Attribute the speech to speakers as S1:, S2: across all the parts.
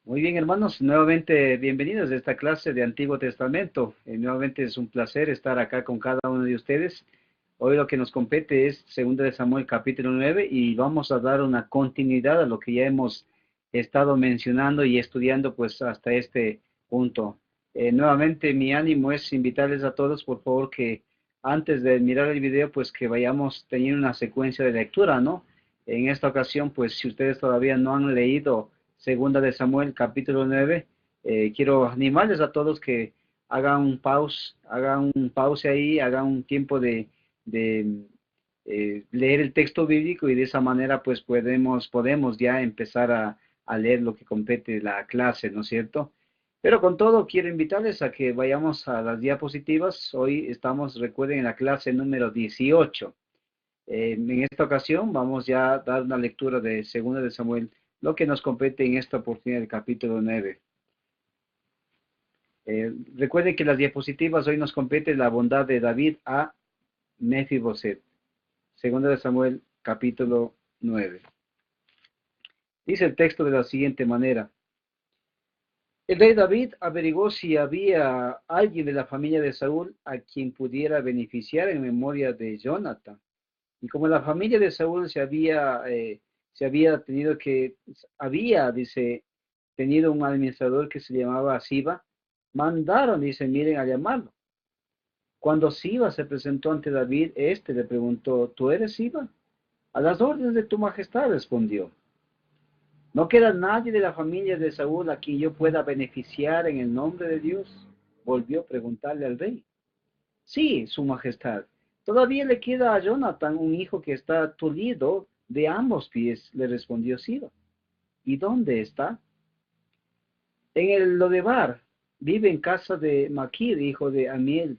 S1: Muy bien, hermanos, nuevamente bienvenidos a esta clase de Antiguo Testamento. Nuevamente es un placer estar acá con cada uno de ustedes. Hoy lo que nos compete es 2 de Samuel capítulo 9 y vamos a dar una continuidad a lo que ya hemos estado mencionando y estudiando pues hasta este punto. Nuevamente mi ánimo es invitarles a todos, por favor, que antes de mirar el video pues que vayamos teniendo una secuencia de lectura, ¿no? En esta ocasión pues si ustedes todavía no han leído 2 de Samuel, capítulo 9. Quiero animarles a todos que hagan un pause ahí, hagan un tiempo de leer el texto bíblico y de esa manera pues podemos ya empezar a leer lo que compete la clase, ¿no es cierto? Pero con todo, quiero invitarles a que vayamos a las diapositivas. Hoy estamos, recuerden, en la clase número 18. En esta ocasión vamos ya a dar una lectura de 2 de Samuel, lo que nos compete en esta oportunidad del capítulo 9. Recuerden que las diapositivas hoy nos compete la bondad de David a Mefiboset. 2 de Samuel, capítulo 9. Dice el texto de la siguiente manera. El rey David averiguó si había alguien de la familia de Saúl a quien pudiera beneficiar en memoria de Jonathan. Y como la familia de Saúl se había tenido dice, tenido un administrador que se llamaba Siba, mandaron, dice, miren a llamarlo. Cuando Siba se presentó ante David, este le preguntó, ¿tú eres Siba? A las órdenes de tu majestad, respondió. ¿No queda nadie de la familia de Saúl a quien yo pueda beneficiar en el nombre de Dios? Volvió a preguntarle al rey. Sí, su majestad. Todavía le queda a Jonathan un hijo que está tulido de ambos pies, le respondió Siba. ¿Y dónde está? En el Lodebar. Vive en casa de Maquir, hijo de Amiel.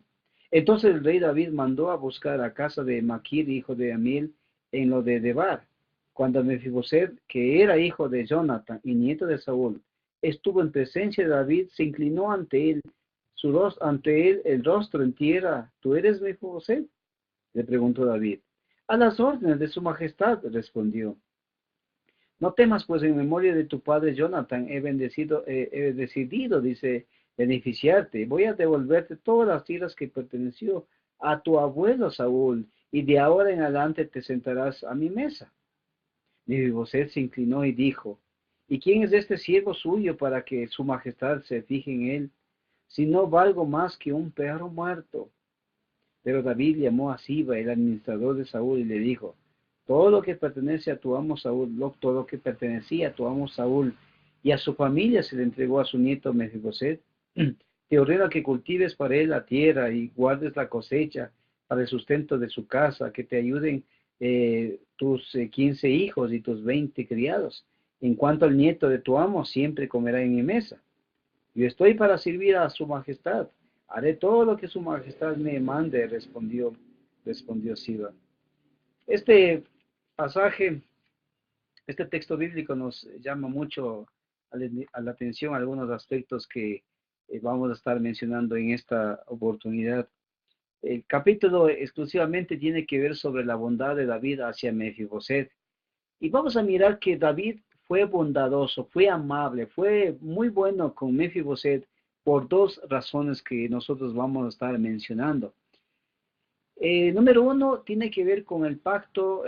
S1: Entonces el rey David mandó a buscar a casa de Maquir, hijo de Amiel, en Lodebar. Cuando Mefiboset, que era hijo de Jonathan y nieto de Saúl, estuvo en presencia de David, se inclinó ante él el rostro en tierra. ¿Tú eres Mefiboset? Le preguntó David. A las órdenes de su majestad, respondió. No temas, pues en memoria de tu padre Jonathan he decidido, dice, beneficiarte. Voy a devolverte todas las tierras que perteneció a tu abuelo Saúl, y de ahora en adelante te sentarás a mi mesa. Mefiboset se inclinó y dijo, ¿y quién es este siervo suyo para que su majestad se fije en él? Si no valgo más que un perro muerto. Pero David llamó a Siba, el administrador de Saúl, y le dijo, todo lo que pertenece a tu amo Saúl, todo lo que pertenecía a tu amo Saúl y a su familia se le entregó a su nieto Mefiboset. Te ordeno que cultives para él la tierra y guardes la cosecha para el sustento de su casa, que te ayuden tus 15 hijos y tus 20 criados. En cuanto al nieto de tu amo, siempre comerá en mi mesa. Yo estoy para servir a su majestad. Haré todo lo que su majestad me mande, respondió Siba. Este pasaje, este texto bíblico nos llama mucho a la atención algunos aspectos que vamos a estar mencionando en esta oportunidad. El capítulo exclusivamente tiene que ver sobre la bondad de David hacia Mefiboset. Y vamos a mirar que David fue bondadoso, fue amable, fue muy bueno con Mefiboset por dos razones que nosotros vamos a estar mencionando. Número uno tiene que ver con el pacto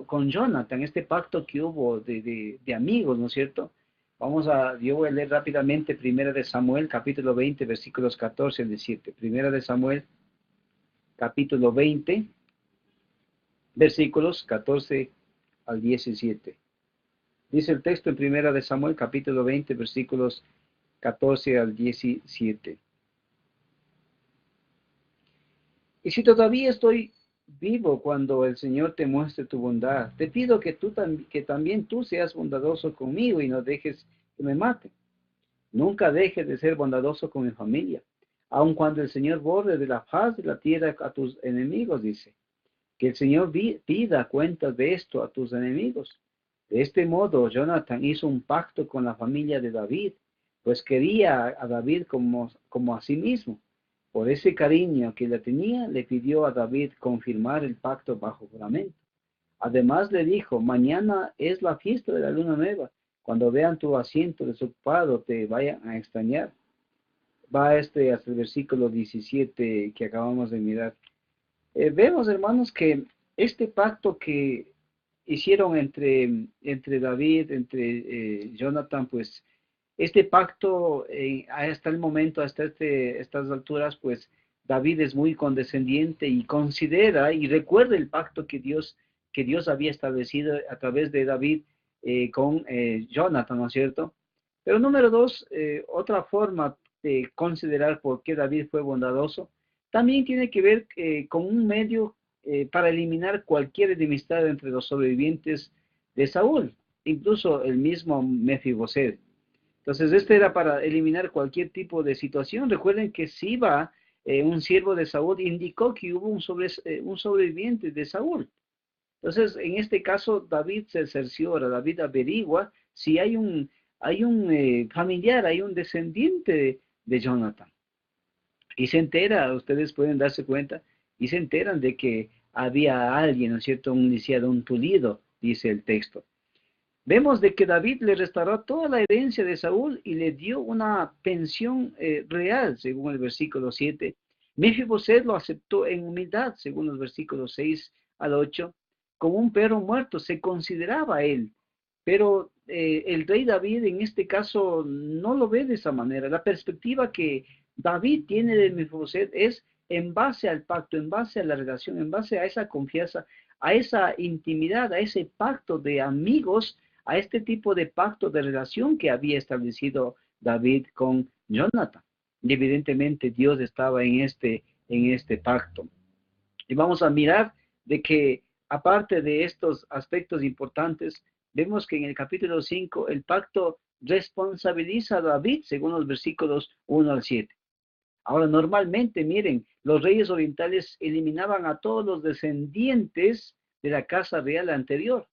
S1: con Jonathan, este pacto que hubo de amigos, ¿no es cierto? Yo voy a leer rápidamente 1 de Samuel, capítulo 20, versículos 14 al 17. 1 de Samuel, capítulo 20, versículos 14 al 17. Dice el texto en 1 de Samuel, capítulo 20, versículos 14 al 17. Y si todavía estoy vivo cuando el Señor te muestre tu bondad, te pido que también tú seas bondadoso conmigo y no dejes que me mate. Nunca dejes de ser bondadoso con mi familia, aun cuando el Señor borre de la faz de la tierra a tus enemigos, dice. Que el Señor pida cuentas de esto a tus enemigos. De este modo, Jonathan hizo un pacto con la familia de David, pues quería a David como a sí mismo. Por ese cariño que le tenía, le pidió a David confirmar el pacto bajo juramento. Además le dijo, mañana es la fiesta de la luna nueva. cuando vean tu asiento desocupado, te vayan a extrañar. Va hasta el versículo 17 que acabamos de mirar. Vemos, hermanos, que este pacto que hicieron entre David, entre Jonathan, pues este pacto hasta el momento, hasta estas alturas, pues David es muy condescendiente y considera y recuerda el pacto que Dios había establecido a través de David con Jonathan, ¿no es cierto? Pero número dos, otra forma de considerar por qué David fue bondadoso, también tiene que ver con un medio para eliminar cualquier enemistad entre los sobrevivientes de Saúl, incluso el mismo Mefiboset. Entonces, este era para eliminar cualquier tipo de situación. Recuerden que Siba, un siervo de Saúl, indicó que hubo un sobreviviente de Saúl. Entonces, en este caso, David se cerciora, David averigua si hay un familiar, hay un descendiente de Jonathan. Y se entera, ustedes pueden darse cuenta, y se enteran de que había alguien, ¿no es cierto?, un lisiado, un tulido, dice el texto. Vemos de que David le restauró toda la herencia de Saúl y le dio una pensión real, según el versículo 7. Mefiboset lo aceptó en humildad, según los versículos 6 al 8, como un perro muerto, se consideraba él. Pero el rey David en este caso no lo ve de esa manera. La perspectiva que David tiene de Mefiboset es en base al pacto, en base a la relación, en base a esa confianza, a esa intimidad, a ese pacto de amigos, a este tipo de pacto de relación que había establecido David con Jonathan. Y evidentemente Dios estaba en este pacto. Y vamos a mirar de que aparte de estos aspectos importantes, vemos que en el capítulo 5 el pacto responsabiliza a David según los versículos 1 al 7. Ahora, normalmente, miren, los reyes orientales eliminaban a todos los descendientes de la casa real anterior.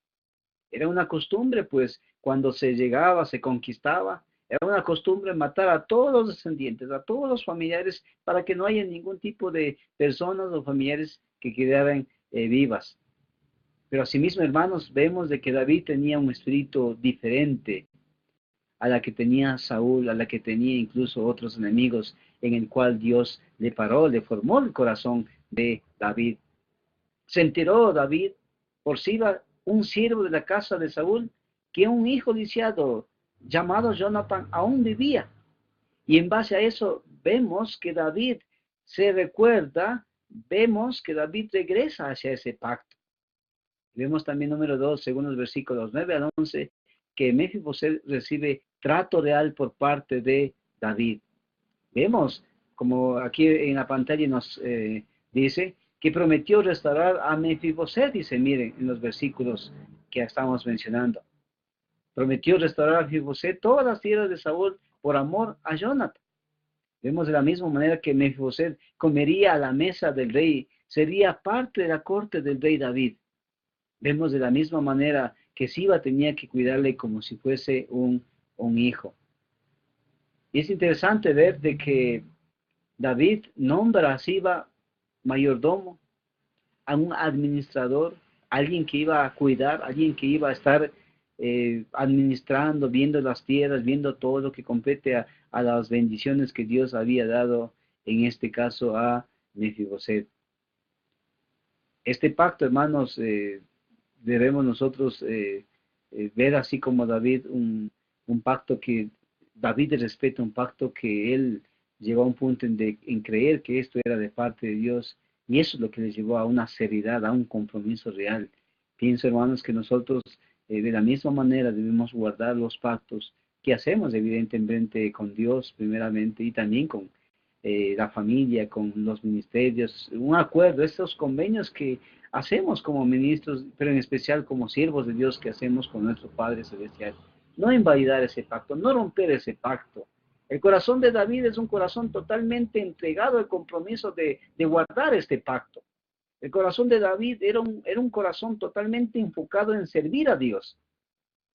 S1: Era una costumbre, pues, cuando se llegaba, se conquistaba, era una costumbre matar a todos los descendientes, a todos los familiares, para que no haya ningún tipo de personas o familiares que quedaran vivas. Pero asimismo, hermanos, vemos de que David tenía un espíritu diferente a la que tenía Saúl, a la que tenía incluso otros enemigos, en el cual Dios le paró, le formó el corazón de David. Se enteró David por Siba, un siervo de la casa de Saúl, que un hijo lisiado llamado Jonathan aún vivía. Y en base a eso vemos que David se recuerda, vemos que David regresa hacia ese pacto. Vemos también número 2, según los versículos 9 al 11, que Mefiboset recibe trato real por parte de David. Vemos, como aquí en la pantalla nos dice, que prometió restaurar a Mefiboset, dice, miren, en los versículos que estamos mencionando. Prometió restaurar a Mefiboset todas las tierras de Saúl por amor a Jonathan. Vemos de la misma manera que Mefiboset comería a la mesa del rey, sería parte de la corte del rey David. Vemos de la misma manera que Siba tenía que cuidarle como si fuese un hijo. Y es interesante ver de que David nombra a Siba mayordomo, a un administrador, alguien que iba a cuidar, alguien que iba a estar administrando, viendo las tierras, viendo todo lo que compete a las bendiciones que Dios había dado, en este caso a Mefiboset. Este pacto, hermanos, debemos nosotros ver así como David, un pacto que David respeta, un pacto que él llegó a un punto en creer que esto era de parte de Dios, y eso es lo que les llevó a una seriedad, a un compromiso real. Pienso, hermanos, que nosotros de la misma manera debemos guardar los pactos que hacemos evidentemente con Dios primeramente y también con la familia, con los ministerios, un acuerdo, estos convenios que hacemos como ministros, pero en especial como siervos de Dios que hacemos con nuestro Padre Celestial. No invalidar ese pacto, no romper ese pacto. El corazón de David es un corazón totalmente entregado al compromiso de guardar este pacto. El corazón de David era un corazón totalmente enfocado en servir a Dios.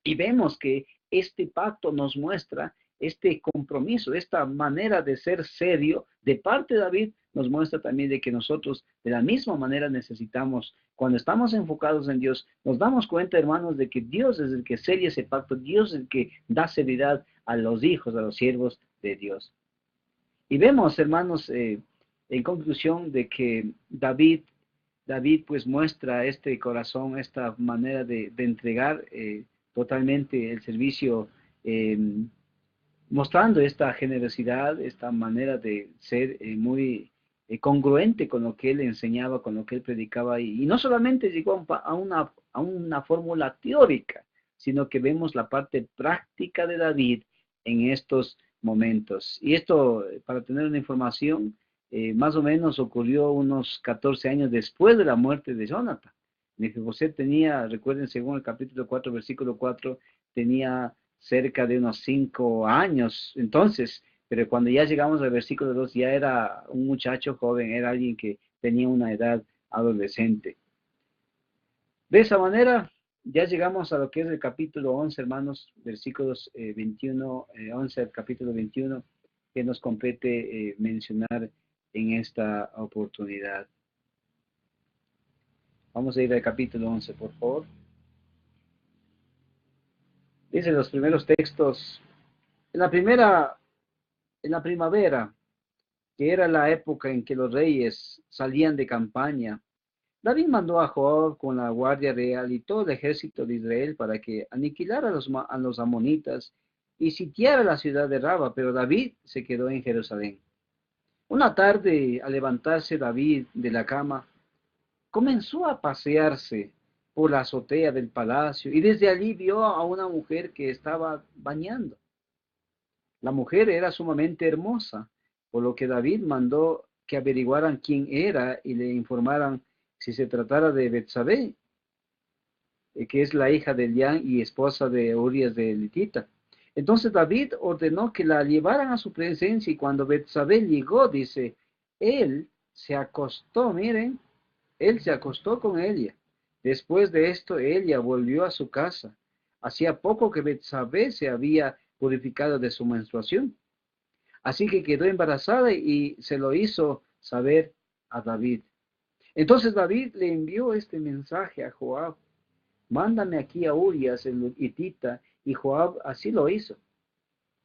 S1: Y vemos que este pacto nos muestra este compromiso, esta manera de ser serio de parte de David, nos muestra también de que nosotros de la misma manera necesitamos, cuando estamos enfocados en Dios, nos damos cuenta, hermanos, de que Dios es el que sella ese pacto, Dios es el que da seriedad a los hijos, a los siervos de Dios. Y vemos, hermanos, en conclusión, de que David pues muestra este corazón, esta manera de entregar totalmente el servicio, eh, mostrando esta generosidad, esta manera de ser muy congruente con lo que él enseñaba, con lo que él predicaba, y no solamente llegó a una fórmula teórica, sino que vemos la parte práctica de David en estos momentos. Y esto, para tener una información, más o menos ocurrió unos 14 años después de la muerte de Jonathan. Mefiboset tenía, recuerden, según el capítulo 4, versículo 4, tenía cerca de unos 5 años entonces, pero cuando ya llegamos al versículo 2 ya era un muchacho joven, era alguien que tenía una edad adolescente. De esa manera, ya llegamos a lo que es el capítulo 11, hermanos, versículos 21, 11 al capítulo 21, que nos compete mencionar en esta oportunidad. Vamos a ir al capítulo 11, por favor. Dice los primeros textos, en la primavera, que era la época en que los reyes salían de campaña, David mandó a Joab con la guardia real y todo el ejército de Israel para que aniquilara a los amonitas y sitiara la ciudad de Raba, pero David se quedó en Jerusalén. Una tarde, al levantarse David de la cama, comenzó a pasearse por la azotea del palacio y desde allí vio a una mujer que estaba bañando. La mujer era sumamente hermosa, por lo que David mandó que averiguaran quién era y le informaran si se tratara de Betsabé, que es la hija de Elián y esposa de Urias de Elitita. Entonces David ordenó que la llevaran a su presencia y cuando Betsabé llegó, dice, él se acostó, miren, él se acostó con ella. Después de esto, ella volvió a su casa. Hacía poco que Betsabé se había purificado de su menstruación. Así que quedó embarazada y se lo hizo saber a David. Entonces David le envió este mensaje a Joab: mándame aquí a Urias el hitita, y Joab así lo hizo.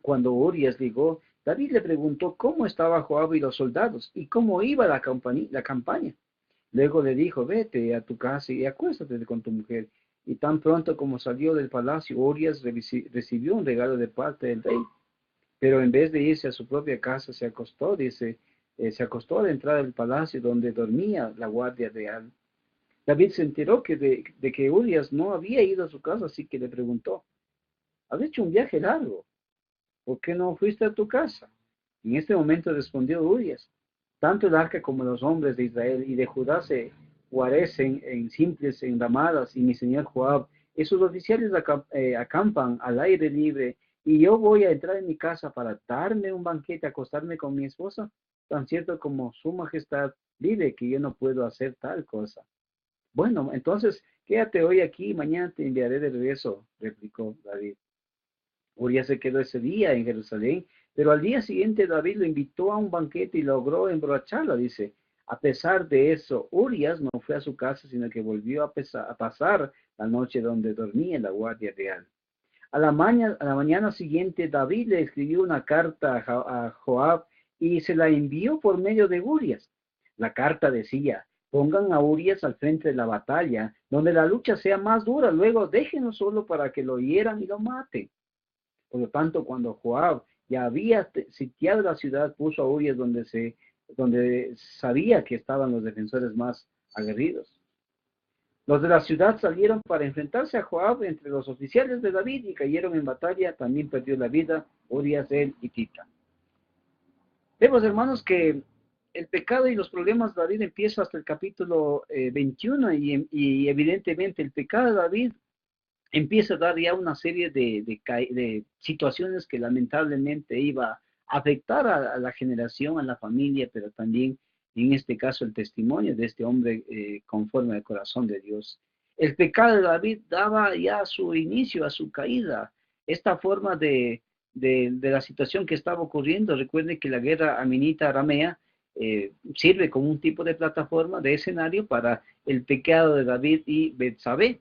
S1: Cuando Urias llegó, David le preguntó cómo estaba Joab y los soldados y cómo iba la campaña. Luego le dijo, vete a tu casa y acuéstate con tu mujer. Y tan pronto como salió del palacio, Urias recibió un regalo de parte del rey. Pero en vez de irse a su propia casa, se acostó, dice, se acostó a la entrada del palacio donde dormía la guardia real. David se enteró de que Urias no había ido a su casa, así que le preguntó, ¿has hecho un viaje largo? ¿Por qué no fuiste a tu casa? En este momento respondió Urias, tanto el arca como los hombres de Israel y de Judá se guarecen en simples enramadas, y mi señor Joab y sus oficiales acampan al aire libre, y yo voy a entrar en mi casa para darme un banquete, acostarme con mi esposa, tan cierto como su majestad vive que yo no puedo hacer tal cosa. Bueno, entonces quédate hoy aquí y mañana te enviaré de regreso, replicó David. Urias se quedó ese día en Jerusalén, pero al día siguiente David lo invitó a un banquete y logró emborracharlo, dice. A pesar de eso, Urias no fue a su casa, sino que volvió a pasar la noche donde dormía en la guardia real. A la mañana siguiente, David le escribió una carta a Joab y se la envió por medio de Urias. La carta decía, pongan a Urias al frente de la batalla, donde la lucha sea más dura, luego déjenlo solo para que lo hieran y lo maten. Por lo tanto, cuando Joab ya había sitiado la ciudad, puso a Urias donde sabía que estaban los defensores más aguerridos. Los de la ciudad salieron para enfrentarse a Joab entre los oficiales de David y cayeron en batalla. También perdió la vida Urias el hitita. Vemos, hermanos, que el pecado y los problemas de David empieza hasta el capítulo 21 y evidentemente el pecado de David empieza a dar ya una serie de situaciones que lamentablemente iba a afectar a la generación, a la familia, pero también en este caso el testimonio de este hombre conforme al corazón de Dios. El pecado de David daba ya su inicio a su caída. Esta forma de la situación que estaba ocurriendo. Recuerden que la guerra amenita aramea sirve como un tipo de plataforma, de escenario para el pecado de David y Betsabé.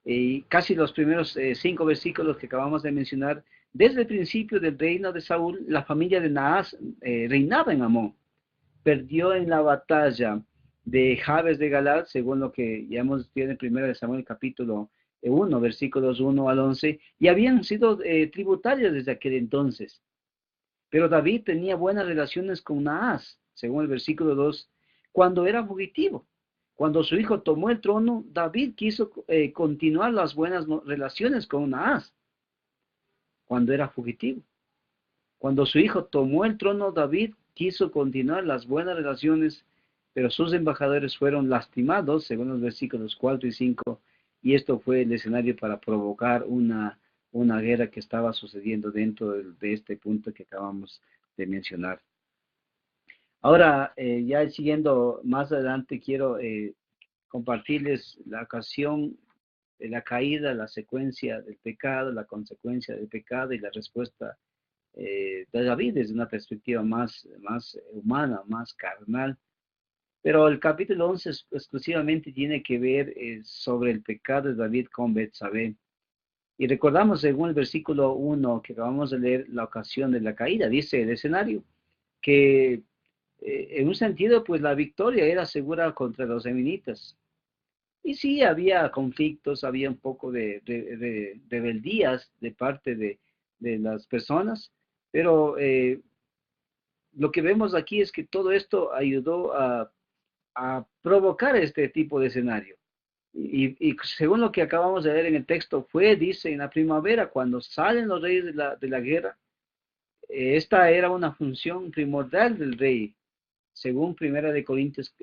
S1: Y casi los primeros 5 versículos que acabamos de mencionar, desde el principio del reino de Saúl, la familia de Naas reinaba en Amón. Perdió en la batalla de Jabes de Galad, según lo que ya hemos visto en 1 Samuel capítulo 1, versículos 1 al 11, y habían sido tributarios desde aquel entonces. Pero David tenía buenas relaciones con Naas, según el versículo 2, cuando era fugitivo. Cuando su hijo tomó el trono, David quiso continuar las buenas relaciones con Naas, cuando era fugitivo. Cuando su hijo tomó el trono, David quiso continuar las buenas relaciones, pero sus embajadores fueron lastimados, según los versículos 4 y 5, y esto fue el escenario para provocar una guerra que estaba sucediendo dentro de este punto que acabamos de mencionar. Ahora, ya siguiendo más adelante, quiero compartirles la ocasión de la caída, la secuencia del pecado, la consecuencia del pecado y la respuesta de David desde una perspectiva más humana, más carnal. Pero el capítulo 11 exclusivamente tiene que ver sobre el pecado de David con Betsabé. Y recordamos, según el versículo 1 que acabamos de leer, la ocasión de la caída. Dice el escenario que en un sentido, pues la victoria era segura contra los amonitas. Y sí, había conflictos, había un poco de rebeldías de parte de las personas, pero lo que vemos aquí es que todo esto ayudó a provocar este tipo de escenario. Y según lo que acabamos de ver en el texto, dice, en la primavera, cuando salen los reyes de la guerra, esta era una función primordial del rey, según Primera de Crónicas,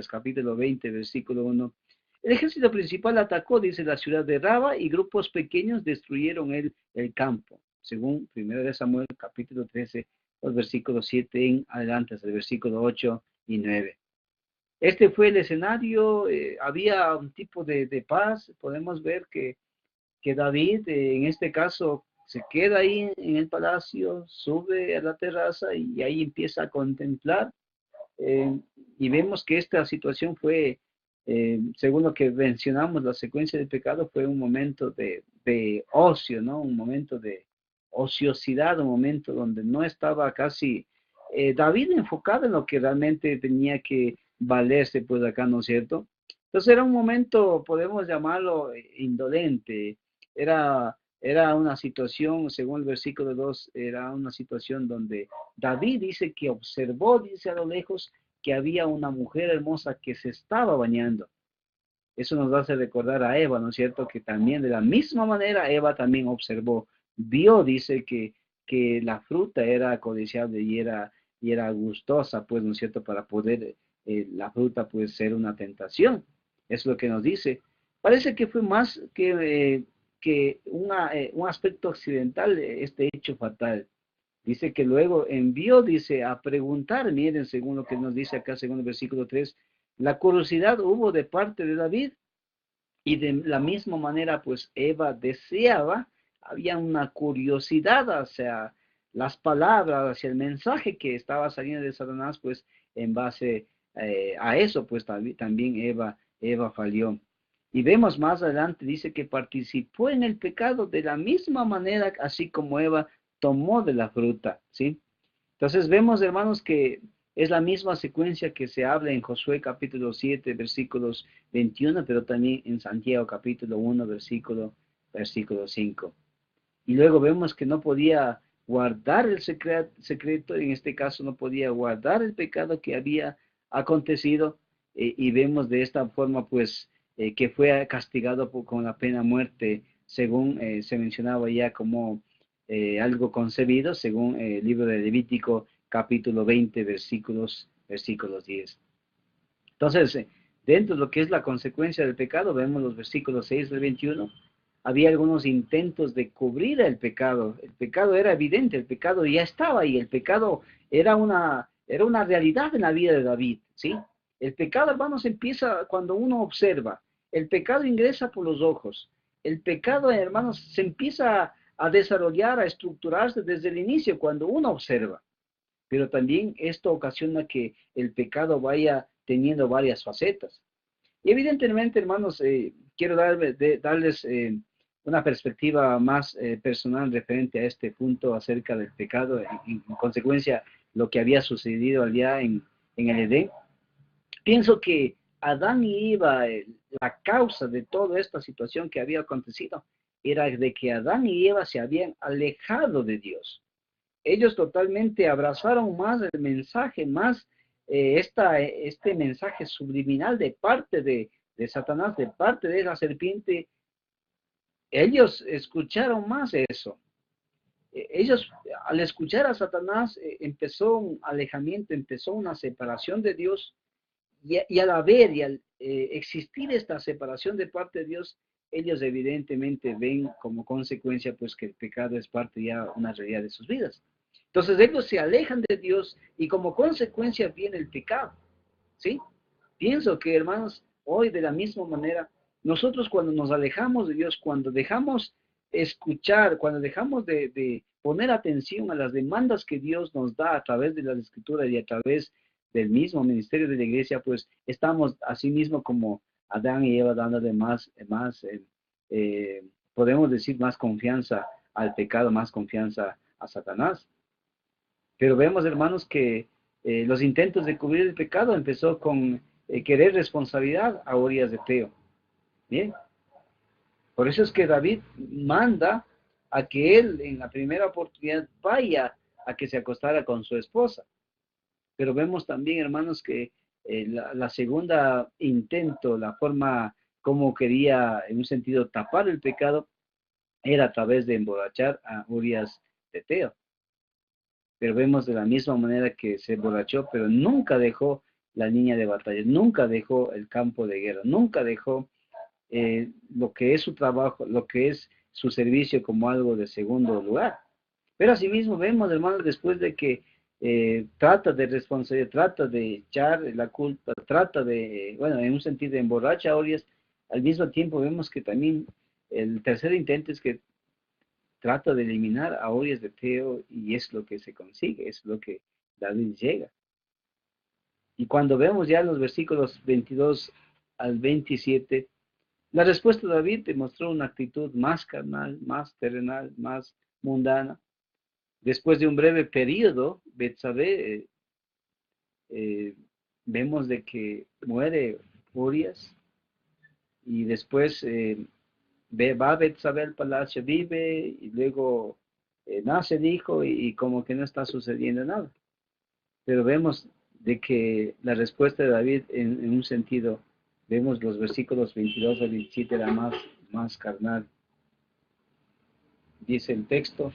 S1: capítulo 20, versículo 1. El ejército principal atacó, dice, la ciudad de Raba, y grupos pequeños destruyeron el campo, según Primera de Samuel, capítulo 13, los versículos 7 en adelante, hasta el versículo 8 y 9. Este fue el escenario, había un tipo de paz. Podemos ver que David, en este caso, se queda ahí en el palacio, sube a la terraza y ahí empieza a contemplar. Y vemos que esta situación fue, según lo que mencionamos, la secuencia del pecado fue un momento de ocio, ¿no? Un momento de ociosidad, un momento donde no estaba casi David enfocado en lo que realmente tenía que valerse, pues acá, ¿no es cierto? Entonces era un momento, podemos llamarlo indolente, era una situación, según el versículo 2, era una situación donde David dice que observó, dice a lo lejos, que había una mujer hermosa que se estaba bañando. Eso nos hace recordar a Eva, ¿no es cierto? Que también de la misma manera Eva también observó, vio, dice que la fruta era codiciable y era gustosa, pues, ¿no es cierto? Para poder la fruta, pues, ser una tentación. Es lo que nos dice. Parece que fue más que un aspecto accidental este hecho fatal. Dice que luego envió, dice, a preguntar, miren, según lo que nos dice acá, según el versículo 3, la curiosidad hubo de parte de David y de la misma manera, pues Eva deseaba, había una curiosidad hacia las palabras, hacia el mensaje que estaba saliendo de Satanás, pues en base a eso, pues también Eva falló. Y vemos más adelante, dice que participó en el pecado de la misma manera, así como Eva tomó de la fruta, ¿sí? Entonces vemos, hermanos, que es la misma secuencia que se habla en Josué capítulo 7, versículos 21, pero también en Santiago capítulo 1, versículo 5. Y luego vemos que no podía guardar el secreto, en este caso no podía guardar el pecado que había acontecido, y vemos de esta forma, pues, que fue castigado con la pena de muerte, según se mencionaba ya como algo concebido, según el libro de Levítico, capítulo 20, versículos 10. Entonces, dentro de lo que es la consecuencia del pecado, vemos los versículos 6 al 21, había algunos intentos de cubrir el pecado era evidente, el pecado ya estaba ahí, el pecado era una realidad en la vida de David, ¿sí? El pecado, hermanos, empieza cuando uno observa, el pecado ingresa por los ojos, el pecado, hermanos, se empieza a desarrollar, a estructurarse desde el inicio, cuando uno observa. Pero también esto ocasiona que el pecado vaya teniendo varias facetas. Y evidentemente, hermanos, quiero darles una perspectiva más personal referente a este punto acerca del pecado, en consecuencia, lo que había sucedido allá en el Edén. Pienso que Adán y Eva, la causa de toda esta situación que había acontecido, era de que Adán y Eva se habían alejado de Dios. Ellos totalmente abrazaron más el mensaje, más este mensaje subliminal de parte de Satanás, de parte de la serpiente. Ellos escucharon más eso. Ellos, al escuchar a Satanás, empezó un alejamiento, empezó una separación de Dios. Y al haber y al existir esta separación de parte de Dios, ellos evidentemente ven como consecuencia pues que el pecado es parte ya una realidad de sus vidas. Entonces ellos se alejan de Dios y como consecuencia viene el pecado, ¿sí? Pienso que, hermanos, hoy de la misma manera, nosotros cuando nos alejamos de Dios, cuando dejamos escuchar, cuando dejamos de poner atención a las demandas que Dios nos da a través de las escrituras y a través del mismo ministerio de la iglesia, pues estamos así mismo como Adán y Eva dándole podemos decir, más confianza al pecado, más confianza a Satanás. Pero vemos, hermanos, que los intentos de cubrir el pecado empezó con querer responsabilidad a orillas de Teo. Bien, por eso es que David manda a que él en la primera oportunidad vaya a que se acostara con su esposa. Pero vemos también, hermanos, que la segunda intento, la forma como quería, en un sentido, tapar el pecado, era a través de emborrachar a Urias de Teo. Pero vemos de la misma manera que se emborrachó, pero nunca dejó la línea de batalla, nunca dejó el campo de guerra, nunca dejó lo que es su trabajo, lo que es su servicio como algo de segundo lugar. Pero asimismo vemos, hermanos, después de que trata de responsabilidad, trata de echar la culpa, trata de, bueno, en un sentido de emborracha a Urias, al mismo tiempo vemos que también el tercer intento es que trata de eliminar a Urias de Teo y es lo que se consigue, es lo que David llega. Y cuando vemos ya los versículos 22 al 27, la respuesta de David demostró una actitud más carnal, más terrenal, más mundana. Después de un breve periodo, Betsabé, vemos de que muere Urias y después va Betsabé al palacio, vive y luego nace el hijo y como que no está sucediendo nada. Pero vemos de que la respuesta de David en un sentido, vemos los versículos 22 al 27 era más carnal. Dice el texto,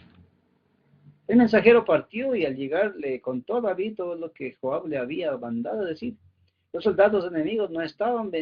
S1: el mensajero partió y al llegar le contó a David todo lo que Joab le había mandado decir. Los soldados enemigos no estaban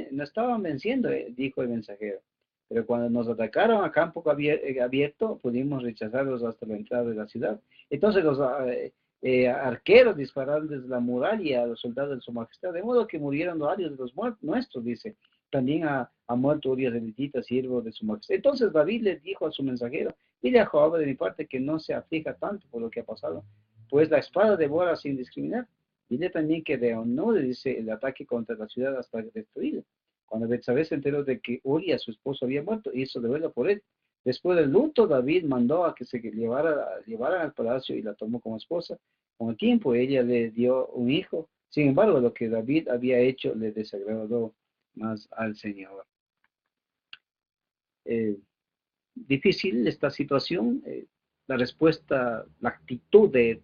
S1: venciendo, dijo el mensajero. Pero cuando nos atacaron a campo abierto, pudimos rechazarlos hasta la entrada de la ciudad. Entonces los arqueros dispararon desde la muralla a los soldados de su majestad, de modo que murieron varios de los nuestros, dice. También ha muerto Urias de Elitita, siervo de su majestad. Entonces David le dijo a su mensajero, dile a Joab de mi parte que no se aflija tanto por lo que ha pasado, pues la espada devora sin discriminar. Dile también que reanude, dice, el ataque contra la ciudad hasta destruirla. Cuando Betsabé se enteró de que Urias, su esposo, había muerto, hizo de duelo por él. Después del luto, David mandó a que se llevaran al palacio y la tomó como esposa. Con el tiempo, ella le dio un hijo. Sin embargo, lo que David había hecho le desagradó más al Señor. Difícil esta situación. La respuesta, la actitud de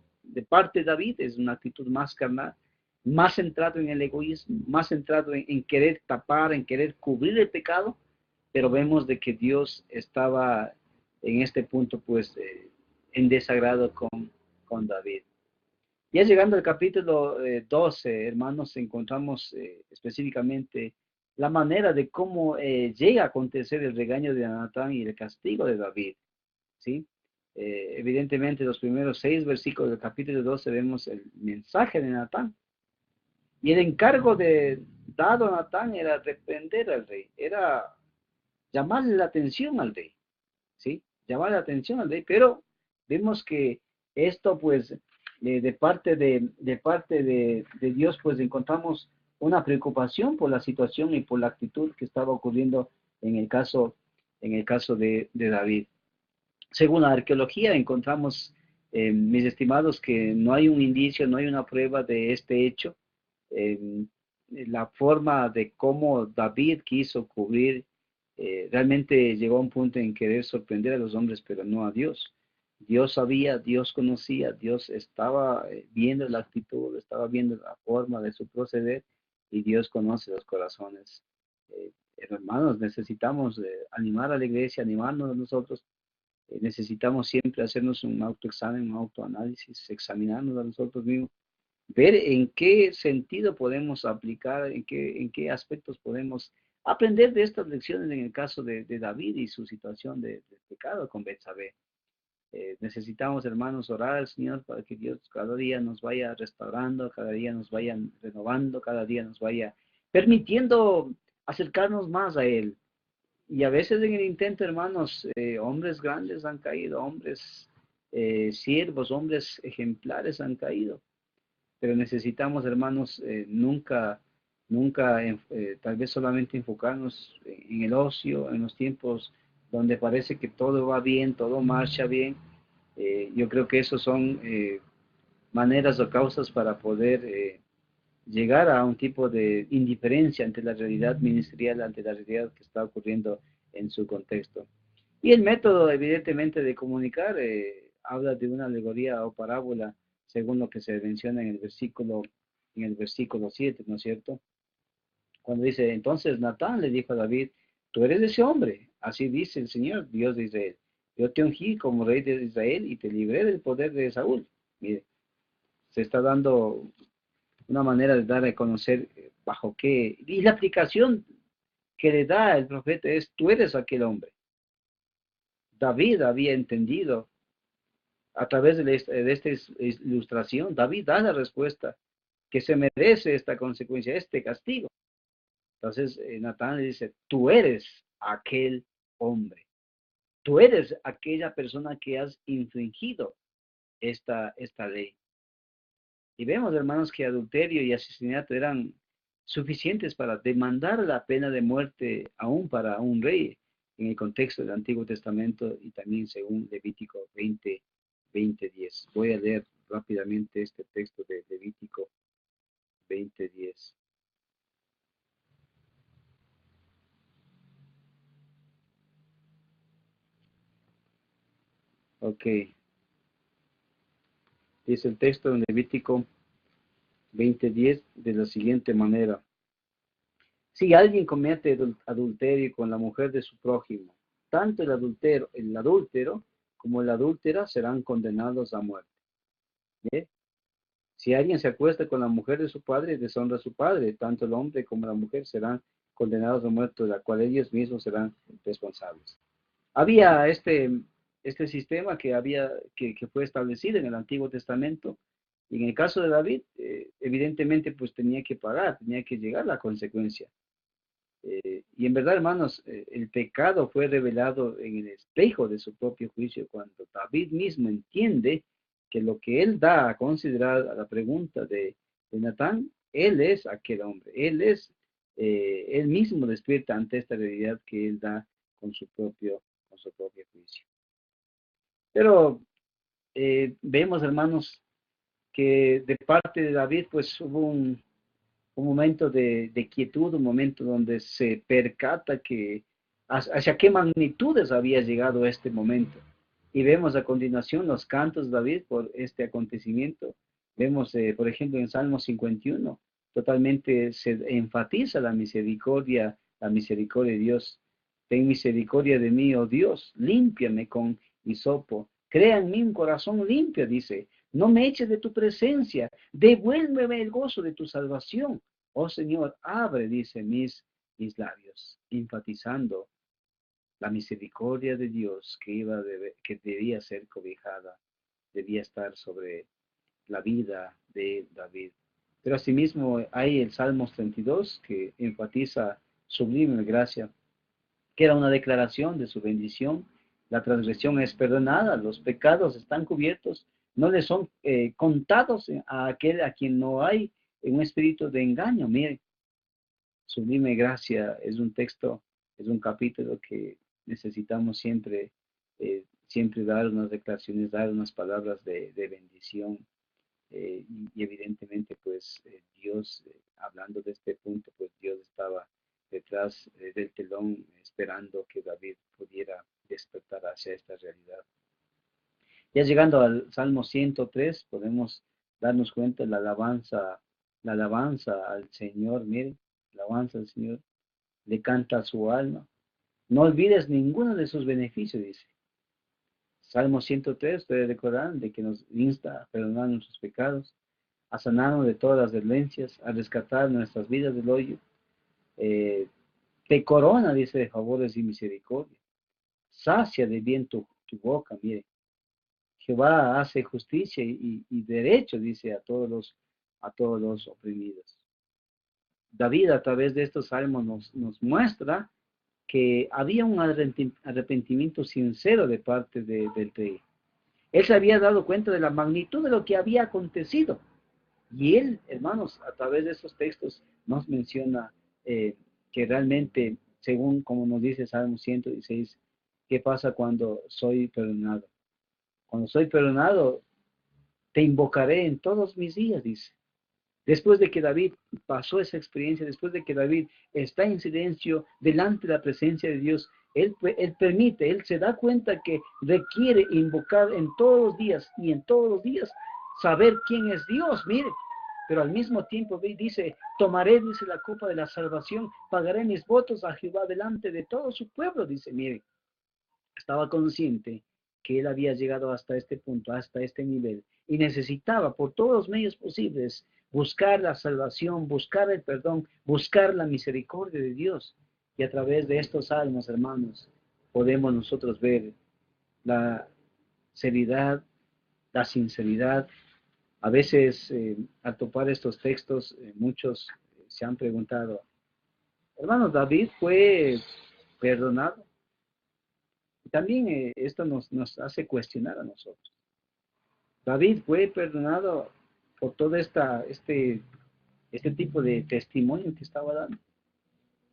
S1: parte de David es una actitud más carnal, más centrado en el egoísmo, más centrado en querer tapar, en querer cubrir el pecado, pero vemos de que Dios estaba en este punto pues en desagrado con David. Ya llegando al capítulo 12, hermanos, encontramos específicamente la manera de cómo llega a acontecer el regaño de Natán y el castigo de David, ¿sí? Evidentemente, los primeros 6 versículos del capítulo 12 vemos el mensaje de Natán. Y el encargo dado a Natán era reprender al rey, era llamarle la atención al rey, ¿sí? llamar la atención al rey, pero vemos que esto pues de parte de Dios pues encontramos una preocupación por la situación y por la actitud que estaba ocurriendo en el caso, de David. Según la arqueología encontramos, mis estimados, que no hay un indicio, no hay una prueba de este hecho. Eh, la forma de cómo David quiso cubrir, realmente llegó a un punto en querer sorprender a los hombres, pero no a Dios. Dios sabía, Dios conocía, Dios estaba viendo la actitud, estaba viendo la forma de su proceder, y Dios conoce los corazones. Hermanos, necesitamos animar a la iglesia, animarnos a nosotros. Necesitamos siempre hacernos un autoexamen, un autoanálisis, examinarnos a nosotros mismos, ver en qué sentido podemos aplicar, en qué aspectos podemos aprender de estas lecciones en el caso de David y su situación de pecado con Betsabé. Necesitamos, hermanos, orar al Señor para que Dios cada día nos vaya restaurando, cada día nos vaya renovando, cada día nos vaya permitiendo acercarnos más a Él. Y a veces en el intento, hermanos, hombres grandes han caído, hombres siervos, hombres ejemplares han caído. Pero necesitamos, hermanos, nunca, tal vez solamente enfocarnos en el ocio, en los tiempos donde parece que todo va bien, todo marcha bien. Yo creo que esos son maneras o causas para poder llegar a un tipo de indiferencia ante la realidad ministerial, ante la realidad que está ocurriendo en su contexto. Y el método, evidentemente, de comunicar habla de una alegoría o parábola, según lo que se menciona en el versículo 7, ¿no es cierto? Cuando dice, entonces Natán le dijo a David, tú eres ese hombre, así dice el Señor, Dios de Israel. Yo te ungí como rey de Israel y te libré del poder de Saúl. Mire, se está dando una manera de dar a conocer bajo qué, y la aplicación que le da el profeta es, tú eres aquel hombre. David había entendido a través de esta ilustración, David da la respuesta que se merece esta consecuencia, este castigo. Entonces, Natán le dice, tú eres aquel hombre, tú eres aquella persona que has infringido esta ley. Y vemos, hermanos, que adulterio y asesinato eran suficientes para demandar la pena de muerte aún para un rey en el contexto del Antiguo Testamento y también según Levítico 20:10. Voy a leer rápidamente este texto de Levítico 20:10. Ok, dice el texto en Levítico 20:10 de la siguiente manera. Si alguien comete adulterio con la mujer de su prójimo, tanto el adúltero como la adúltera serán condenados a muerte. ¿Ve? Si alguien se acuesta con la mujer de su padre, deshonra a su padre, tanto el hombre como la mujer serán condenados a muerte, de la cual ellos mismos serán responsables. Había este sistema que fue establecido en el Antiguo Testamento, y en el caso de David, evidentemente, pues tenía que pagar, tenía que llegar la consecuencia. Y en verdad, hermanos, el pecado fue revelado en el espejo de su propio juicio, cuando David mismo entiende que lo que él da a considerar a la pregunta de Natán, él es aquel hombre, él mismo despierta ante esta realidad que él da con su propio juicio. Pero vemos, hermanos, que de parte de David, pues hubo un momento de quietud, un momento donde se percata que hacia qué magnitudes había llegado este momento. Y vemos a continuación los cantos de David por este acontecimiento. Vemos, por ejemplo, en Salmo 51, totalmente se enfatiza la misericordia de Dios. Ten misericordia de mí, oh Dios, límpiame con hisopo. Crea en mí un corazón limpio, dice. No me eches de tu presencia, devuélveme el gozo de tu salvación. Oh Señor, abre, dice, mis labios, enfatizando la misericordia de Dios que debía ser cobijada, debía estar sobre la vida de David. Pero asimismo hay el Salmos 32 que enfatiza sublime gracia, que era una declaración de su bendición, la transgresión es perdonada, los pecados están cubiertos, no le son contados a aquel a quien no hay un espíritu de engaño. Mire, sublime gracia es un texto, es un capítulo que necesitamos siempre, siempre dar unas declaraciones, dar unas palabras de bendición. Y evidentemente, pues Dios, hablando de este punto, pues Dios estaba detrás del telón esperando que David pudiera despertar hacia esta realidad. Ya llegando al Salmo 103, podemos darnos cuenta de la alabanza al Señor. Miren, la alabanza al Señor, le canta a su alma. No olvides ninguno de sus beneficios, dice. Salmo 103, ustedes recordarán de que nos insta a perdonar nuestros pecados, a sanarnos de todas las dolencias, a rescatar nuestras vidas del hoyo. Te corona, dice, de favores y misericordia. Sacia de bien tu boca, mire. Jehová hace justicia y derecho, dice, a todos los oprimidos. David, a través de estos salmos, nos muestra que había un arrepentimiento sincero de parte del rey. Él se había dado cuenta de la magnitud de lo que había acontecido. Y él, hermanos, a través de esos textos nos menciona que realmente, según como nos dice Salmo 116, ¿qué pasa cuando soy perdonado? Cuando soy perdonado, te invocaré en todos mis días, dice. Después de que David pasó esa experiencia, después de que David está en silencio delante de la presencia de Dios, él permite, él se da cuenta que requiere invocar en todos los días y en todos los días saber quién es Dios, mire. Pero al mismo tiempo dice, tomaré, dice, la copa de la salvación, pagaré mis votos a Jehová delante de todo su pueblo, dice, mire. Estaba consciente que él había llegado hasta este punto, hasta este nivel, y necesitaba por todos los medios posibles buscar la salvación, buscar el perdón, buscar la misericordia de Dios. Y a través de estos salmos, hermanos, podemos nosotros ver la seriedad, la sinceridad. A veces, al topar estos textos, muchos se han preguntado, hermanos, ¿David fue perdonado? También esto nos hace cuestionar a nosotros. David fue perdonado por todo este tipo de testimonio que estaba dando.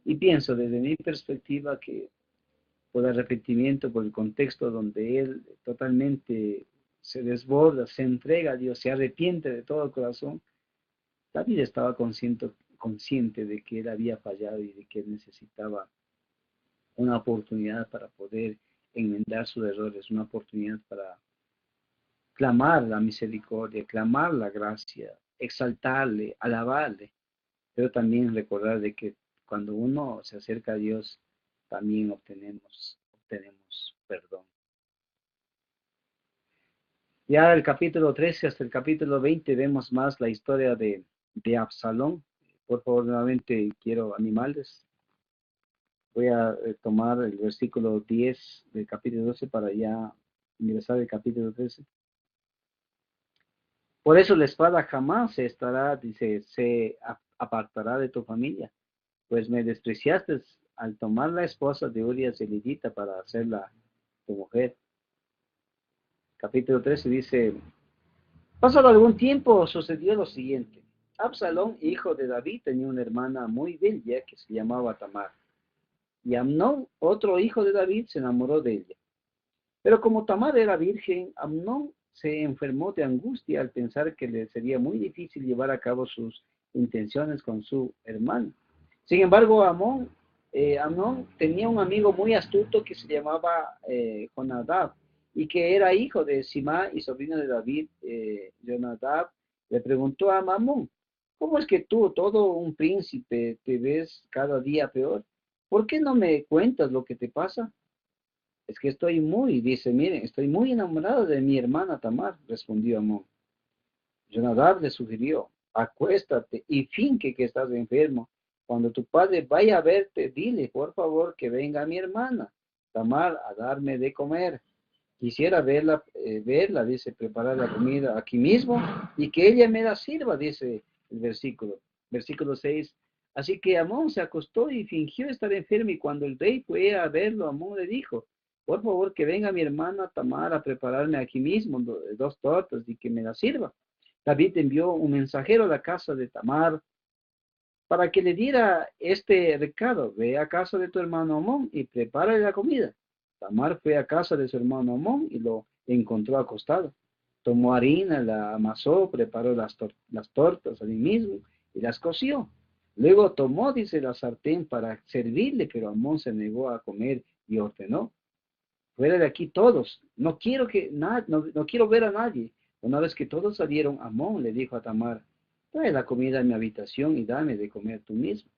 S1: Y pienso desde mi perspectiva que por arrepentimiento, por el contexto donde él totalmente se desborda, se entrega a Dios, se arrepiente de todo el corazón, David estaba consciente de que él había fallado y de que él necesitaba una oportunidad para poder enmendar sus errores, una oportunidad para clamar la misericordia, clamar la gracia, exaltarle, alabarle, pero también recordar de que cuando uno se acerca a Dios, también obtenemos perdón. Ya del capítulo 13 hasta el capítulo 20 vemos más la historia de Absalón. Por favor, nuevamente quiero animarles. Voy a tomar el versículo 10 del capítulo 12 para ya ingresar al capítulo 13. Por eso la espada jamás se apartará de tu familia, pues me despreciaste al tomar la esposa de Urias elitita para hacerla tu mujer. Capítulo 13 dice, pasado algún tiempo sucedió lo siguiente. Absalón, hijo de David, tenía una hermana muy bella que se llamaba Tamar. Y Amnón, otro hijo de David, se enamoró de ella. Pero como Tamar era virgen, Amnón se enfermó de angustia al pensar que le sería muy difícil llevar a cabo sus intenciones con su hermano. Sin embargo, Amnón tenía un amigo muy astuto que se llamaba Jonadab y que era hijo de Simá y sobrino de David. Jonadab le preguntó a Amnón, ¿cómo es que tú, todo un príncipe, te ves cada día peor? ¿Por qué no me cuentas lo que te pasa? Es que miren, estoy muy enamorado de mi hermana Tamar, respondió Amón. Jonadab le sugirió, acuéstate y finge que estás enfermo. Cuando tu padre vaya a verte, dile, por favor, que venga mi hermana Tamar a darme de comer. Quisiera verla, dice, preparar la comida aquí mismo y que ella me la sirva, dice el versículo. Versículo 6. Así que Amón se acostó y fingió estar enfermo y cuando el rey fue a verlo, Amón le dijo, por favor, que venga mi hermana Tamar a prepararme aquí mismo dos tortas y que me las sirva. David envió un mensajero a la casa de Tamar para que le diera este recado: ve a casa de tu hermano Amón y prepárale la comida. Tamar fue a casa de su hermano Amón y lo encontró acostado. Tomó harina, la amasó, preparó las tortas allí mismo y las coció. Luego tomó, dice, la sartén para servirle, pero Amón se negó a comer y ordenó: fuera de aquí todos, no quiero ver a nadie. Una vez que todos salieron, Amón le dijo a Tamar: trae la comida a mi habitación y dame de comer tú mismo.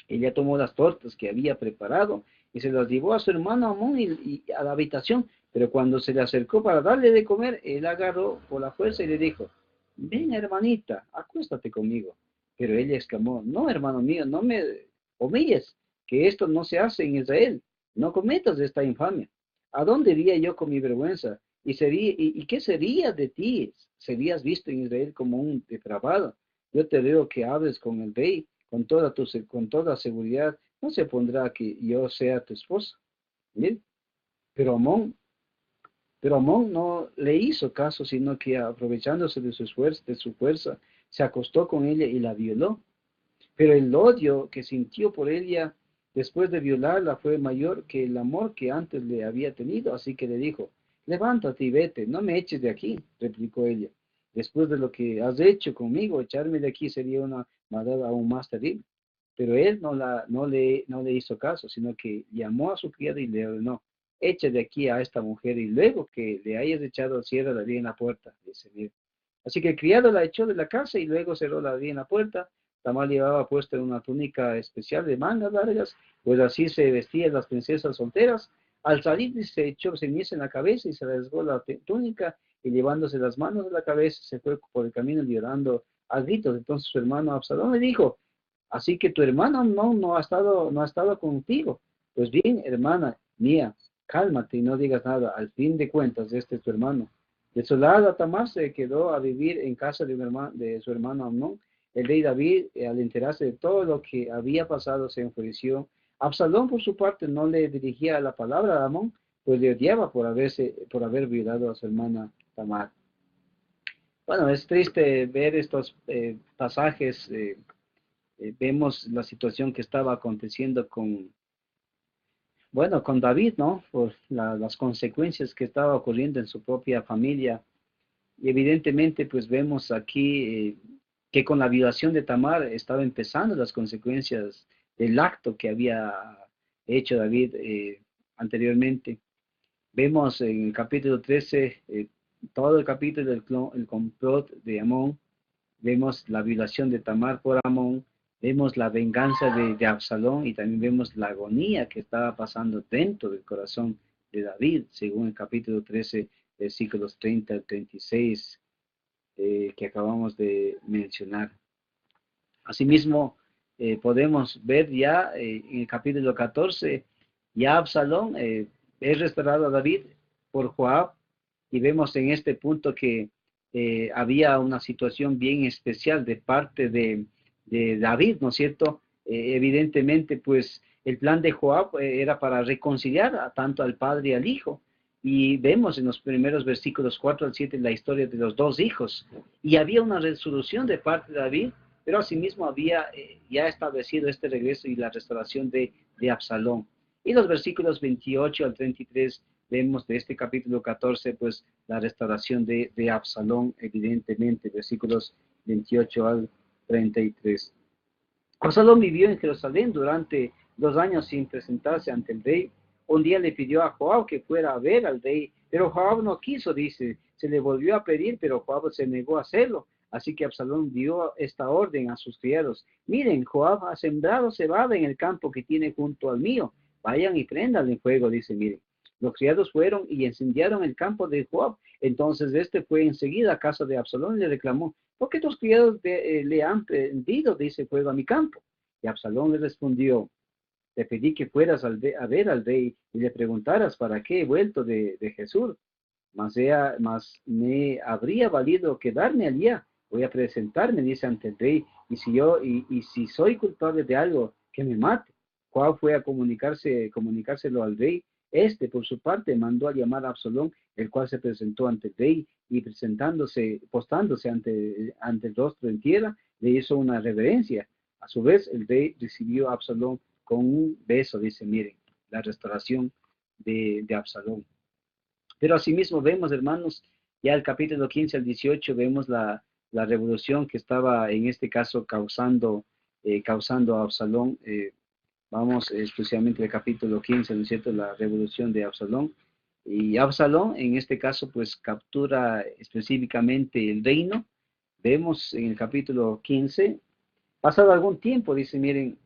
S1: Ella tomó las tortas que había preparado y se las llevó a su hermano Amón y a la habitación, pero cuando se le acercó para darle de comer, él agarró por la fuerza y le dijo: ven, hermanita, acuéstate conmigo. Pero ella exclamó: no, hermano mío, no me humilles, que esto no se hace en Israel, no cometas esta infamia. ¿A dónde iría yo con mi vergüenza? ¿Y qué sería de ti? Serías visto en Israel como un depravado. Yo te veo que hables con el rey con toda seguridad. No se pondrá que yo sea tu esposa. ¿Bien? Pero Amón, pero Amón no le hizo caso, sino que aprovechándose de su fuerza, se acostó con ella y la violó. Pero el odio que sintió por ella después de violarla fue mayor que el amor que antes le había tenido, así que le dijo: levántate y vete, no me eches de aquí, replicó ella. Después de lo que has hecho conmigo, echarme de aquí sería una maldad aún más terrible. Pero él no le hizo caso, sino que llamó a su criada y le ordenó: echa de aquí a esta mujer y luego que le hayas echado, cierra bien la puerta. Dice, mira. Así que el criado la echó de la casa y luego cerró bien la puerta. Tamar llevaba puesta una túnica especial de mangas largas, pues así se vestían las princesas solteras. Al salir se echó ceniza en la cabeza y se rasgó la túnica, y llevándose las manos de la cabeza se fue por el camino llorando a gritos. Entonces su hermano Absalón le dijo: así que tu hermano no ha estado contigo. Pues bien, hermana mía, cálmate y no digas nada. Al fin de cuentas, este es tu hermano. Desolada, Tamar se quedó a vivir en casa de su hermano Amnón. El rey David, al enterarse de todo lo que había pasado, se enfureció. Absalón, por su parte, no le dirigía la palabra a Amón, pues le odiaba por haber violado a su hermana Tamar. Bueno, es triste ver estos pasajes. Vemos la situación que estaba aconteciendo con David, ¿no? Por las consecuencias que estaba ocurriendo en su propia familia. Y evidentemente, pues vemos aquí que con la violación de Tamar estaba empezando las consecuencias del acto que había hecho David anteriormente. Vemos en el capítulo 13, todo el capítulo el complot de Amón. Vemos la violación de Tamar por Amón, vemos la venganza de Absalón y también vemos la agonía que estaba pasando dentro del corazón de David, según el capítulo 13, versículos 30 al 36 que acabamos de mencionar. Asimismo, podemos ver ya en el capítulo 14, ya Absalón es restaurado a David por Joab, y vemos en este punto que había una situación bien especial de parte de David, ¿no es cierto? Evidentemente, pues el plan de Joab era para reconciliar tanto al padre y al hijo, y vemos en los primeros versículos 4 al 7 la historia de los dos hijos, y había una resolución de parte de David, pero asimismo había ya establecido este regreso y la restauración de Absalón. Y los versículos 28 al 33 vemos de este capítulo 14, pues la restauración de Absalón, evidentemente, versículos 28 al 33. Absalón vivió en Jerusalén durante 2 años sin presentarse ante el rey. Un día le pidió a Joab que fuera a ver al rey, pero Joab no quiso, dice. Se le volvió a pedir, pero Joab se negó a hacerlo. Así que Absalón dio esta orden a sus criados: miren, Joab ha sembrado cebada en el campo que tiene junto al mío. Vayan y prendan en fuego, dice, miren. Los criados fueron y incendiaron el campo de Joab. Entonces este fue enseguida a casa de Absalón y le reclamó: ¿por qué tus criados le han prendido, dice, fuego a mi campo? Y Absalón le respondió: te pedí que fueras a ver al rey y le preguntaras para qué he vuelto de Jesús. Mas me habría valido quedarme allá. Voy a presentarme, dice, ante el rey, y si soy culpable de algo, que me mate. Joab fue a comunicárselo al rey, Este, por su parte, mandó a llamar a Absalón, el cual se presentó ante el rey y postándose ante el rostro en tierra, le hizo una reverencia. A su vez, el rey recibió a Absalón con un beso, dice, miren, la restauración de Absalón. Pero asimismo vemos, hermanos, ya el capítulo 15 al 18, vemos la revolución que estaba en este caso causando a Absalón. Vamos especialmente al capítulo 15, ¿no es cierto?, la revolución de Absalón. Y Absalón, en este caso, pues captura específicamente el reino. Vemos en el capítulo 15, pasado algún tiempo, dice, miren,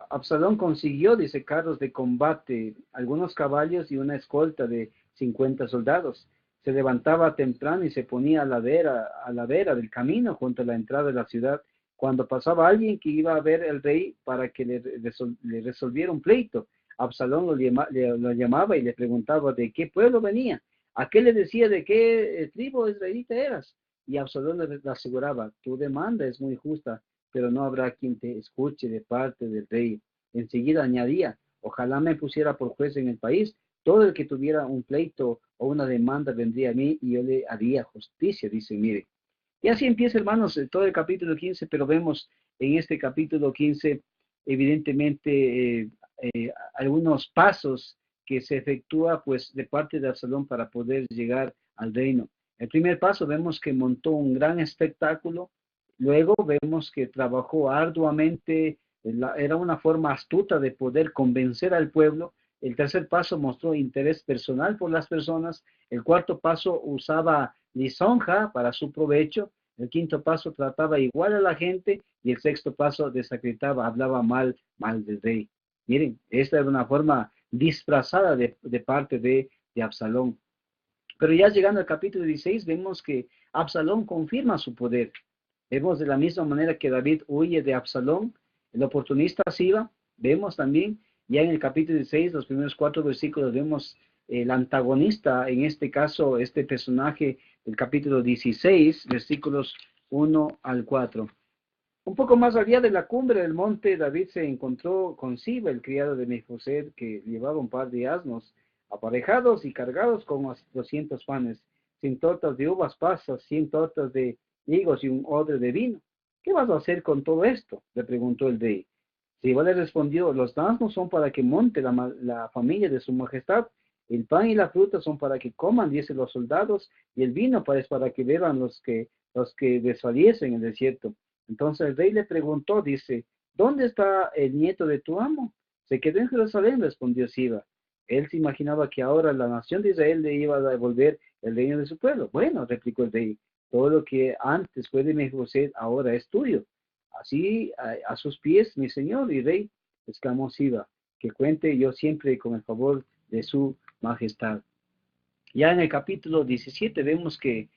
S1: Absalón consiguió, dice, carros de combate, algunos caballos y una escolta de 50 soldados. Se levantaba temprano y se ponía a la vera del camino junto a la entrada de la ciudad, cuando pasaba alguien que iba a ver al rey para que le resolviera un pleito. Absalón lo llamaba y le preguntaba de qué pueblo venía. Aquel le decía de qué tribu israelita eras. Y Absalón le aseguraba, tu demanda es muy justa, pero no habrá quien te escuche de parte del rey. Enseguida añadía, ojalá me pusiera por juez en el país. Todo el que tuviera un pleito o una demanda vendría a mí y yo le haría justicia, dice, mire. Y así empieza, hermanos, todo el capítulo 15, pero vemos en este capítulo 15, evidentemente, algunos pasos que se efectúa, pues, de parte de Absalón para poder llegar al reino. El primer paso, vemos que montó un gran espectáculo. Luego vemos que trabajó arduamente, era una forma astuta de poder convencer al pueblo. El tercer paso mostró interés personal por las personas. El cuarto paso usaba lisonja para su provecho. El quinto paso trataba igual a la gente. Y el sexto paso desacreditaba, hablaba mal del rey. Miren, esta era una forma disfrazada de parte de Absalón. Pero ya llegando al capítulo 16, vemos que Absalón confirma su poder. Vemos de la misma manera que David huye de Absalón, el oportunista Siba. Vemos también, ya en el capítulo 16, los primeros 4 versículos, vemos el antagonista, en este caso, este personaje del capítulo 16, versículos 1 al 4. Un poco más allá de la cumbre del monte, David se encontró con Siba, el criado de Mefiboset, que llevaba un par de asnos aparejados y cargados con 200 panes, 100 tortas de uvas pasas, 100 tortas de higos y un odre de vino. ¿Qué vas a hacer con todo esto?, le preguntó el rey. Siba le respondió, los asnos son para que monte la familia de su majestad, el pan y la fruta son para que coman, dice los soldados, y el vino es para que beban los que desfallecen en el desierto. Entonces el rey le preguntó, dice, ¿dónde está el nieto de tu amo? Se quedó en Jerusalén, respondió Siba. Él se imaginaba que ahora la nación de Israel le iba a devolver el reino de su pueblo. Bueno, replicó el rey, todo lo que antes fue de Mefiboset ahora es tuyo. Así a sus pies, mi señor y rey, exclamó Siba, que cuente yo siempre con el favor de su majestad. Ya en el capítulo 17 vemos que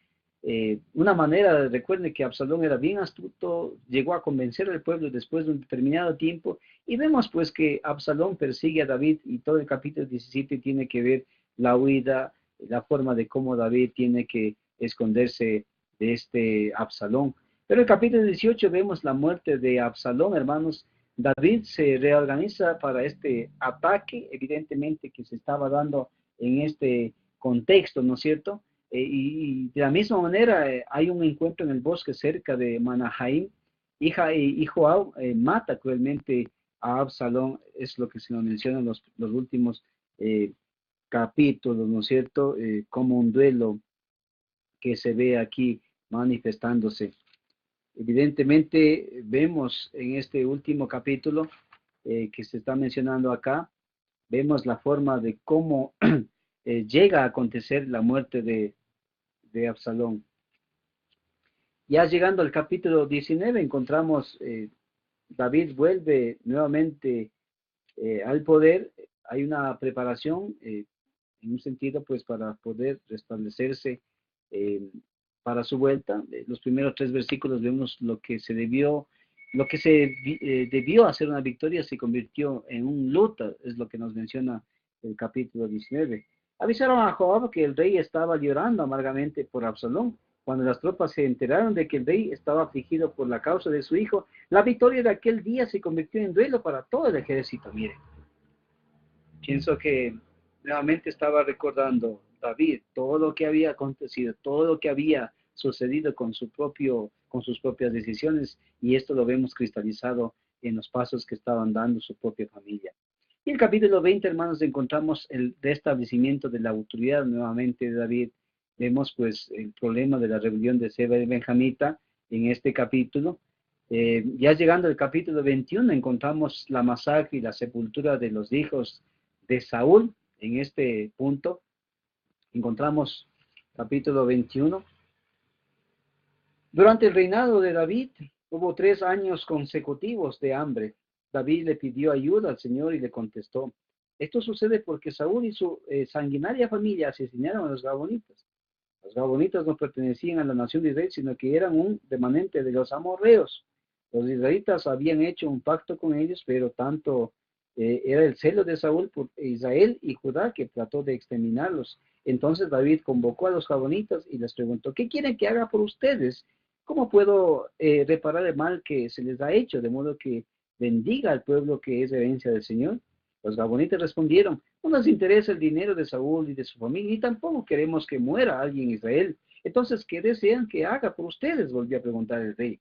S1: una manera, recuerden que Absalón era bien astuto, llegó a convencer al pueblo después de un determinado tiempo, y vemos pues que Absalón persigue a David, y todo el capítulo 17 tiene que ver la huida, la forma de cómo David tiene que esconderse de este Absalón. Pero en el capítulo 18 vemos la muerte de Absalón, hermanos. David se reorganiza para este ataque, evidentemente que se estaba dando en este contexto, ¿no es cierto? Y de la misma manera hay un encuentro en el bosque cerca de Manahaim, y Joab mata cruelmente a Absalón, es lo que se nos menciona en los últimos capítulos, ¿no es cierto? Como un duelo que se ve aquí manifestándose. Evidentemente vemos en este último capítulo que se está mencionando acá, vemos la forma de cómo llega a acontecer la muerte de Absalón. Ya llegando al capítulo 19 encontramos David vuelve nuevamente al poder. Hay una preparación en un sentido pues para poder restablecerse eh, para su vuelta. Los primeros 3 versículos vemos lo que se debió hacer una victoria se convirtió en un luto, es lo que nos menciona el capítulo 19. Avisaron a Joab que el rey estaba llorando amargamente por Absalón. Cuando las tropas se enteraron de que el rey estaba afligido por la causa de su hijo, la victoria de aquel día se convirtió en duelo para todo el ejército. Miren, Pienso que nuevamente estaba recordando David todo lo que había acontecido, todo lo que había sucedido con sus propias decisiones, y esto lo vemos cristalizado en los pasos que estaban dando su propia familia. Y el capítulo 20, hermanos, encontramos el restablecimiento de la autoridad nuevamente de David. Vemos pues el problema de la rebelión de Seba y Benjamita en este capítulo. Ya llegando al capítulo 21 encontramos la masacre y la sepultura de los hijos de Saúl. En este punto encontramos capítulo 21. Durante el reinado de David hubo 3 años consecutivos de hambre. David le pidió ayuda al Señor y le contestó. Esto sucede porque Saúl y su sanguinaria familia asesinaron a los gabonitas. Los gabonitas no pertenecían a la nación de Israel, sino que eran un remanente de los amorreos. Los israelitas habían hecho un pacto con ellos, pero tanto era el celo de Saúl por Israel y Judá que trató de exterminarlos. Entonces David convocó a los gabonitas y les preguntó, ¿qué quieren que haga por ustedes? ¿Cómo puedo reparar el mal que se les ha hecho, de modo que bendiga al pueblo que es herencia del Señor? Los gabonitas respondieron, no nos interesa el dinero de Saúl y de su familia, y tampoco queremos que muera alguien en Israel. Entonces, ¿qué desean que haga por ustedes? Volvió a preguntar el rey.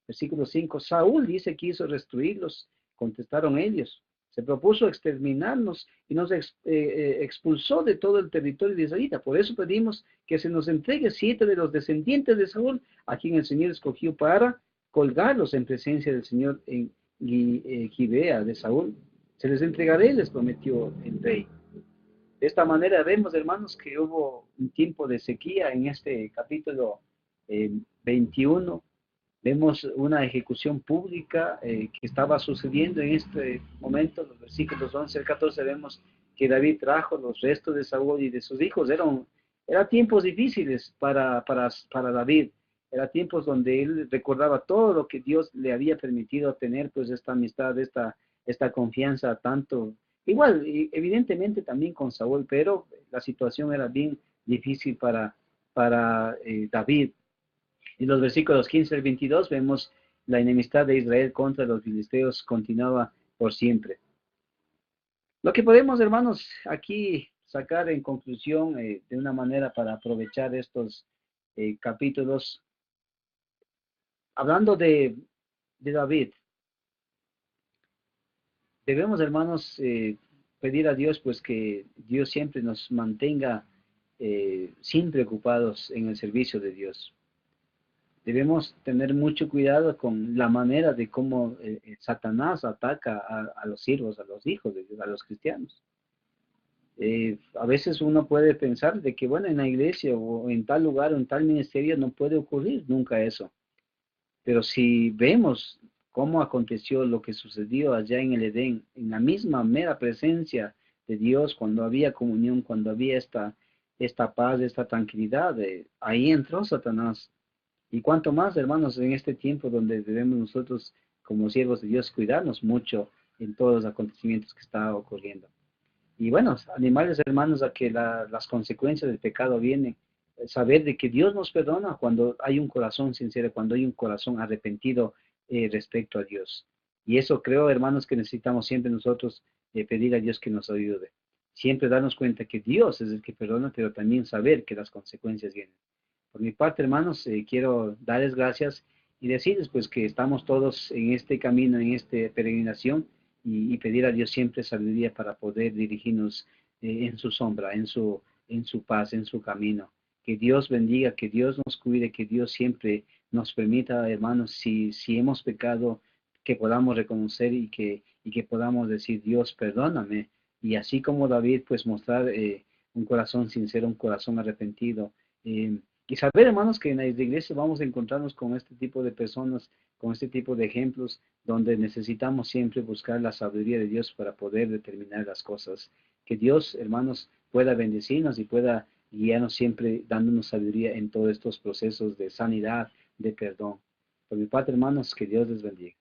S1: Versículo 5. Saúl dice que quiso destruirlos. Contestaron ellos. Se propuso exterminarnos y nos expulsó de todo el territorio de Israel. Por eso pedimos que se nos entregue 7 de los descendientes de Saúl, a quien el Señor escogió para colgarlos en presencia del Señor en Gibea de Saúl. Se les entregaré, les prometió el rey. De esta manera vemos, hermanos, que hubo un tiempo de sequía en este capítulo 21. Vemos una ejecución pública que estaba sucediendo en este momento. Los versículos 11 al 14 vemos que David trajo los restos de Saúl y de sus hijos. Eran tiempos difíciles para David. Eran tiempos donde él recordaba todo lo que Dios le había permitido tener, pues esta amistad, esta confianza, tanto, igual, evidentemente también con Saúl, pero la situación era bien difícil para David. En los versículos 15 al 22 vemos la enemistad de Israel contra los filisteos continuaba por siempre. Lo que podemos, hermanos, aquí sacar en conclusión de una manera para aprovechar estos capítulos, hablando de David, debemos, hermanos, pedir a Dios pues que Dios siempre nos mantenga siempre ocupados en el servicio de Dios. Debemos tener mucho cuidado con la manera de cómo Satanás ataca a los siervos, a los hijos de Dios, a los cristianos. A veces uno puede pensar de que, bueno, en la iglesia o en tal lugar o en tal ministerio no puede ocurrir nunca eso. Pero si vemos cómo aconteció lo que sucedió allá en el Edén, en la misma mera presencia de Dios, cuando había comunión, cuando había esta paz, esta tranquilidad, ahí entró Satanás. Y cuanto más, hermanos, en este tiempo donde debemos nosotros, como siervos de Dios, cuidarnos mucho en todos los acontecimientos que está ocurriendo. Y bueno, animales, hermanos, a que las consecuencias del pecado vienen. Saber de que Dios nos perdona cuando hay un corazón sincero, cuando hay un corazón arrepentido respecto a Dios. Y eso creo, hermanos, que necesitamos siempre nosotros pedir a Dios que nos ayude. Siempre darnos cuenta que Dios es el que perdona, pero también saber que las consecuencias vienen. Por mi parte, hermanos, quiero darles gracias y decirles pues que estamos todos en este camino, en esta peregrinación, y pedir a Dios siempre sabiduría para poder dirigirnos en su sombra, en su paz, en su camino. Que Dios bendiga, que Dios nos cuide, que Dios siempre nos permita, hermanos, si hemos pecado, que podamos reconocer y que podamos decir, Dios, perdóname. Y así como David, pues mostrar un corazón sincero, un corazón arrepentido. Y saber, hermanos, que en la iglesia vamos a encontrarnos con este tipo de personas, con este tipo de ejemplos, donde necesitamos siempre buscar la sabiduría de Dios para poder determinar las cosas. Que Dios, hermanos, pueda bendecirnos y pueda guiarnos siempre dándonos sabiduría en todos estos procesos de sanidad, de perdón. Por mi parte, hermanos, que Dios les bendiga.